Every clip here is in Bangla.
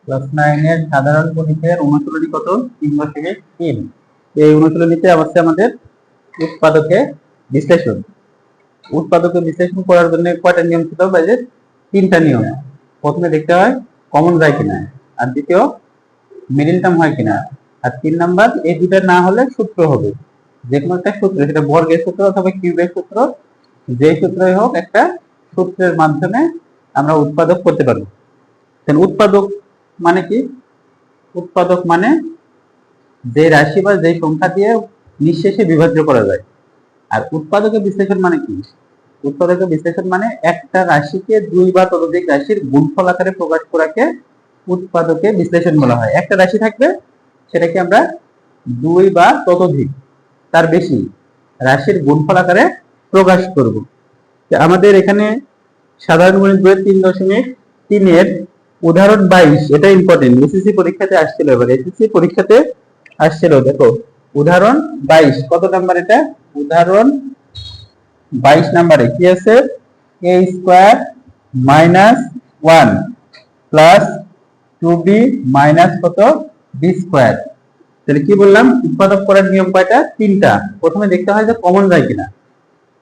ক্লাস 9 এর সাধারণ গণিতের অনুশীলনী কত 3.3। এই অনুশীলনীতে আছে আমাদের উৎপাদকে বিশ্লেষণ। উৎপাদকে বিশ্লেষণ করার জন্য কয়টা নিয়ম ছিল? বাইরে 3টা নিয়ম। প্রথমে দেখতে হয় কমন যায় কিনা, আর দ্বিতীয় মিডল টার্ম হয় কিনা, আর 3 নাম্বার এই দুটো না হলে সূত্র হবে, যে কোনো একটা সূত্র, সেটা বর্গের সূত্র অথবা কিউবের সূত্র, যে সূত্রই হোক একটা সূত্রের মাধ্যমে আমরা উৎপাদক করতে পারবো। উৎপাদক মানে কি? উৎপাদক মানে যে রাশি বা যে সংখ্যা দিয়ে নিঃশেষে বিভাজ্য করা যায়। আর উৎপাদকের বিশ্লেষণ মানে কি? উৎপাদকের বিশ্লেষণ মানে একটা রাশিকে দুই বা ততোধিক রাশির গুণফল আকারে প্রকাশ করাকে উৎপাদকের বিশ্লেষণ বলা হয়। একটা রাশি থাকবে, সেটাকে আমরা দুই বা ততোধিক তার বেশি রাশির গুণফল আকারে প্রকাশ করব। আমাদের এখানে সাধারণ গণিত বইয়ের 3.3 এর উদাহরণ 22, এটা ইম্পর্টেন্ট, এসএসসি পরীক্ষাতে আসছিল। এবার এসএসসি পরীক্ষাতে আসছিল, দেখো উদাহরণ 22 কত নাম্বার? এটা উদাহরণ 22 নাম্বারে কি আছে? a square minus 1 plus 2b minus কত b স্কয়ার। তাহলে কি বললাম? উৎপাদক করার নিয়ম কয়টা? 3টা। প্রথমে দেখতে হয় যে কমন যায় কিনা।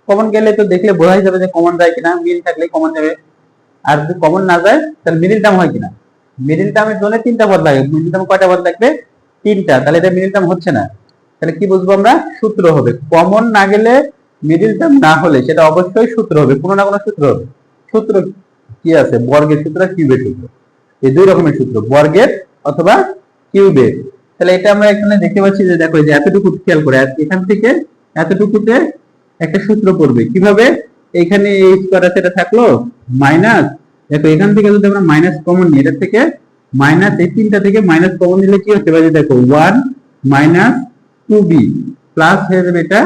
কমন গেলে তো দেখলে বোঝাই যাবে যে কমন যায় কিনা, মিল থাকলে কমন যাবে। আর যদি কমন না যায় তাহলে মিডল টার্ম হয় কিনা। মিডল টার্মের জন্য 3টা পদ লাগে। মিডল টার্ম কয়টা পদ লাগবে? 3টা। তাহলে এটা মিডল টার্ম হচ্ছে না। তাহলে কি বুঝবো আমরা? সূত্র হবে। কমন না গেলে, মিডল টার্ম না হলে সেটা অবশ্যই সূত্র হবে, কোনো না কোনো সূত্র হবে। সূত্র কি আছে? বর্গের সূত্র আর কিউবের সূত্র। এই দুই রকমের সূত্র, বর্গের অথবা কিউবের। তাহলে এটা আমরা এখানে দেখতে পাচ্ছি যে দেখো যে এতটুকু খেয়াল করে, এখান থেকে এতটুকুতে একটা সূত্র পড়বে। কিভাবে? এখানে এই স্কয়ার আছে, এটা থাকলো মাইনাস, দেখো এখান থেকে যদি আমরা মাইনাস কমন নিই, এটা থেকে মাইনাস, এই 3টা থেকে মাইনাস কমন নিলে কি হতে পারে? দেখো 1 মাইনাস 2b প্লাস হয়ে যাবে এটা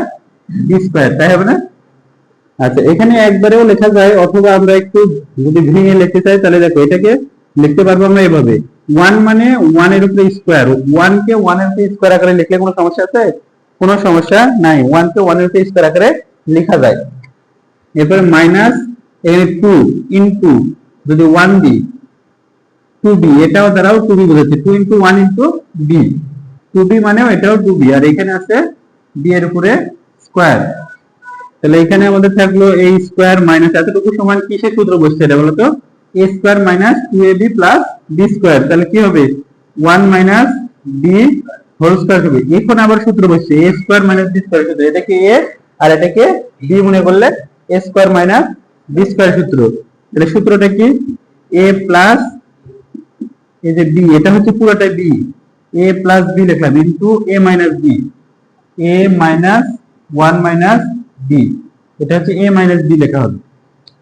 b স্কয়ার, তাই হবে না? আচ্ছা, এখানে একবারেও লেখা যায়, অথবা আমরা একটু যদি ভেঙে লিখতে চাই তাহলে দেখো এটাকে লিখতে পারবো আমরা এভাবে। 1 মানে 1 এর উপরে স্কয়ার, 1 কে 1 এর উপরে স্কয়ার আকারে লিখলে কোনো সমস্যা আছে? কোনো সমস্যা নাই, 1 কে 1 এর উপরে স্কয়ার আকারে লেখা যায়। এরপরে মাইনাস এখানে 2 ইনটু যদি 1 দিই 2b, এটাও দ্বারাও 2b বোঝাচ্ছে, 2 ইনটু 1 ইনটু b, 2b মানেও এটাও 2b, আর এখানে আছে b এর উপরে স্কয়ার। তাহলে এখানে আমাদের থাকলো a স্কয়ার মাইনাস এতটুকু সমান কিসের সূত্র বসছে এটা বলো তো? a square minus 2ab plus b square. তাহলে কি হবে? 1 মাইনাস b হোল স্কয়ার হবে। এখন আবার সূত্র বসছে a square minus b square সূত্র। এটাকে a আর এটাকে b মনে করলে a square minus b square সূত্র। তাহলে সূত্রটা কি? a প্লাস এই যে b, এটা হচ্ছে পুরোটাই b, a প্লাস b লিখলাম into a minus b, a minus 1 minus b, এটা হচ্ছে a মাইনাস b লেখা হবে।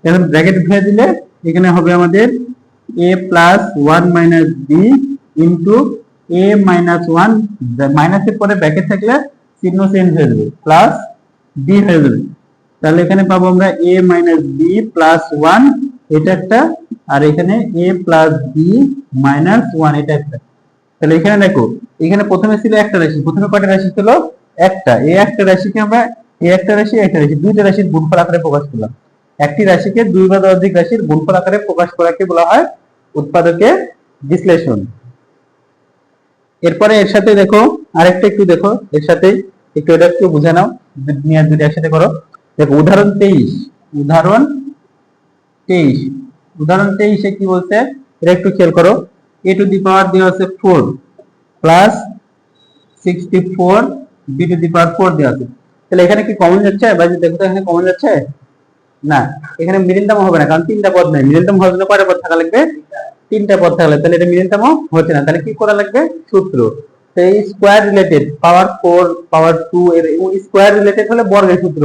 এখন ব্র্যাকেট উঠিয়ে দিলে এখানে হবে আমাদের a plus 1 minus b into a minus 1, মাইনাসের পরে ব্র্যাকেট থাকলে চিহ্ন চেঞ্জ হয়ে যাবে, প্লাস b হয়ে যাবে। তাহলে এখানে পাবো আমরা a মাইনাস b প্লাস 1, এটা একটা, আর এখানে a প্লাস b মাইনাস 1, এটা একটা। তাহলে এখানে দেখো, এখানে প্রথমে ছিল একটা রাশি, প্রথমে কয়টা রাশি ছিল? একটা। এই একটা রাশিকে আমরা একটা রাশি দুইটা রাশির গুণফল আকারে প্রকাশ করলাম। একটি রাশিকে দুই বা ততোধিক রাশির গুণফল আকারে প্রকাশ করাকে বলা হয় উৎপাদকের বিশ্লেষণ। এরপরে এর সাথে দেখো আরেকটা একটু দেখো, এর সাথে একটু এটা একটু বুঝে নাও, নিয়ে দুটো একসাথে করো। দেখো উদাহরণ 23, উদাহরণ 23 এ কি বলছে এটা একটু খেয়াল করো। a টু দি পাওয়ার দেওয়া আছে 4 প্লাস 64 b টু দি পাওয়ার 4 দেওয়া আছে। তাহলে এখানে কি কমন যাচ্ছে? বাজি দেখো তো, এখানে কমন যাচ্ছে না। এখানে মিডল টার্ম হবে না, কারণ 3টা পদ নাই। মিডল টার্ম হওয়ার জন্য কয়টা পদ থাকা লাগবে? 3টা পদ থাকলে, তাহলে এটা মিডল টার্মও হচ্ছে না। তাহলে কি করা লাগবে? সূত্র। তো এই স্কয়ার রিলেটেড পাওয়ার 4 পাওয়ার 2 এর স্কয়ার রিলেটেড হলে বর্গের সূত্র,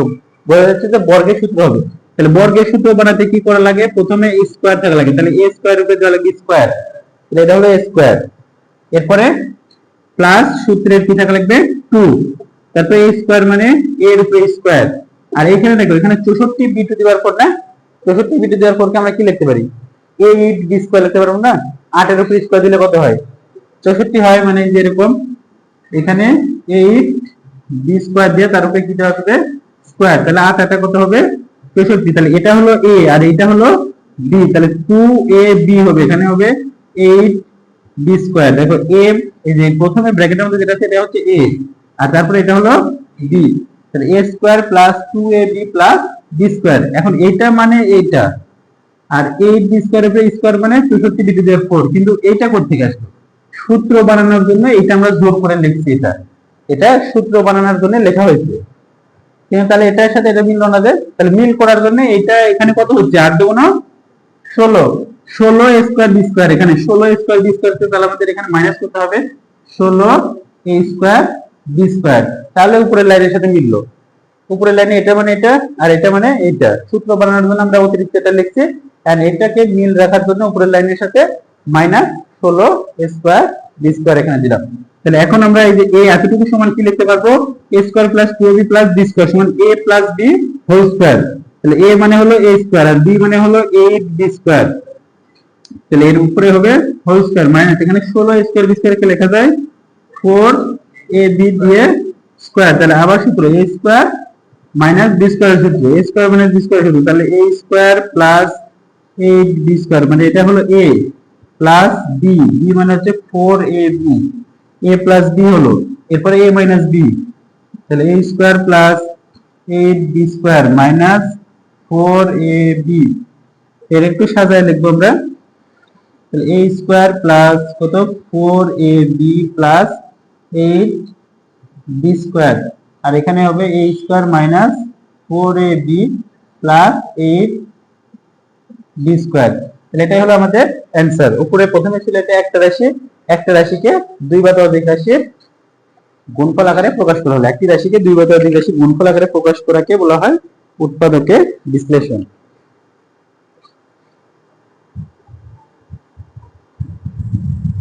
বোঝা যাচ্ছে যে বর্গের সূত্র হবে। তাহলে বর্গের সূত্র বানাতে কি করা লাগে? প্রথমে স্কয়ার থাকা লাগে, তাহলে a স্কয়ার উপরে দেওয়া লাগে স্কয়ার, তাহলে এটা হলো a স্কয়ার। এরপরে প্লাস সূত্রের কি থাকা লাগবে? 2, তারপরে a স্কয়ার মানে a এর উপরে স্কয়ার। আর এখানে দেখো, এখানে 64 b টু দি পাওয়ার 4 না, 64 b টু দি পাওয়ার 4 কে আমরা কি লিখতে পারি? 8 b স্কয়ার লিখতে পারবো না? 8 এর উপরে স্কয়ার দিলে কত হয়? 64 হয়। মানে যে এরকম এখানে 8 b স্কয়ার দিয়ে তার উপরে কি দেওয়া হবে? স্কয়ার। তাহলে 8 এটা কত হবে? 64। তাহলে এটা হলো a আর এটা হলো বি, তাহলে 2ab হবে, এখানে হবে 8b স্কয়ার। দেখো a, এই যে প্রথমে ব্র্যাকেটের মধ্যে যেটা আছে এটা হচ্ছে a, আর তারপরে এটা হলো b, তাহলে a square plus 2ab plus b square. এখন এইটা মানে এইটা, আর 8b স্কয়ার উপরে স্কয়ার মানে 64 ডিভাইডেড 4, কিন্তু এইটা কোথা থেকে আসলো? সূত্র বানানোর জন্য এটা আমরা যোগ করে লিখছি, এটা সূত্র বানানোর জন্য লেখা হয়েছে। কিন্তু তাহলে এটার সাথে এটা মিল না, তাহলে মিল করার জন্য এটা এখানে কত হচ্ছে, 8 দুগুণ 16, 16 স্কয়ার বি স্কয়ার, এখানে 16 স্কয়ার বি স্কয়ার, তাহলে আমাদের এখানে মাইনাস করতে হবে 16 a স্কয়ার বি স্কয়ার, তাহলে উপরের লাইনের সাথে মিললো। উপরের লাইনে এটা মানে এটা, আর এটা মানে এটা, সূত্র বানানোর জন্য আমরা অতিরিক্ত এটা লিখছি, এন্ড এটাকে মিল রাখার জন্য উপরের লাইনের সাথে মাইনাস 16 স্কয়ার বি স্কয়ার এখানে দিলাম। তাহলে এখন আমরা এই যে a এতটুকু সমান কি লিখতে পারবো, a square plus 2ab plus b square সমান a plus b whole square. তাহলে a মানে হলো a স্কয়ার আর b মানে হলো 8b স্কয়ার, তাহলে এর উপরে হবে হোল স্কয়ার মাইনাস এখানে 16 স্কয়ার বি স্কয়ার কে লেখা যায় 4ab দিয়ে স্কয়ার, তাহলে আবার সূত্র a square minus b square সূত্র, a square minus b square সূত্র, তাহলে a square plus 8b square, মানে এটা হলো a প্লাস b, b মানে হচ্ছে 4ab, a প্লাস b হলো, এরপরে a মাইনাস b, তাহলে a square plus 8b square minus 4ab, এর একটু সাজায় লিখবো আমরা, তাহলে a স্কয়ার প্লাস কত 4ab প্লাস 8b স্কয়ার, আর এখানে হবে a square minus 4ab plus 8b square. তাহলে এটাই হলো আমাদের অ্যান্সার। উপরে প্রথমে ছিল এটা একটা রাশি, একটা রাশিকে দুই বা ততোধিক রাশির গুণফল আকারে প্রকাশ করা হলো, একটি রাশিকে দুই বা ততোধিক রাশির গুণফল আকারে প্রকাশ করাকে বলা হয় উৎপাদকের বিশ্লেষণ।